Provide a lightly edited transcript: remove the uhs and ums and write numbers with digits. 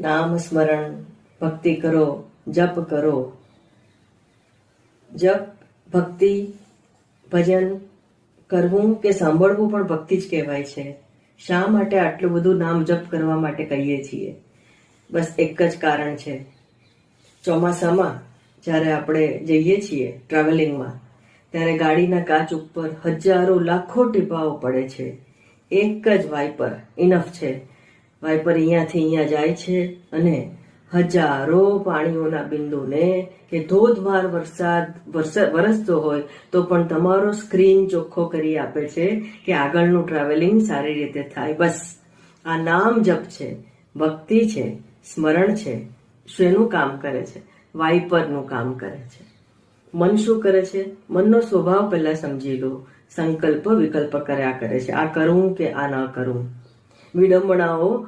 નામ સ્મરણ, ભક્તિ કરો, જપ કરો. જપ, ભક્તિ, ભજન કરવું કે સાંભળવું પણ ભક્તિ જ કહેવાય છે. શા માટે આટલું બધું નામ જપ કરવા માટે કહીએ છીએ? બસ એક જ કારણ છે. ચોમાસામાં જ્યારે આપણે જઈએ છીએ ટ્રાવેલિંગમાં, ત્યારે ગાડીના કાચ ઉપર હજારો લાખો ટીપાઓ પડે છે. એક જ વાઇપર ઇનફ છે. વાઇપર અહીંયાથી અહીંયા જાય છે અને હજારો પાણીઓના બિંદુને કે ધોધમાર વરસાદ વરસતો હોય તો પણ તમારો સ્ક્રીન ચોખ્ખો કરી આપે છે કે આગળનું ટ્રાવેલિંગ સારી રીતે થાય. બસ આ નામ જપ છે, ભક્તિ છે, સ્મરણ છે. શેનું કામ કરે છે? વાઇપરનું કામ કરે છે. મન શું કરે છે? મનનો સ્વભાવ પહેલા સમજી લો. સંકલ્પ વિકલ્પ કર્યા કરે છે. આ કરું કે આ ન કરું. વિડંબણાઓ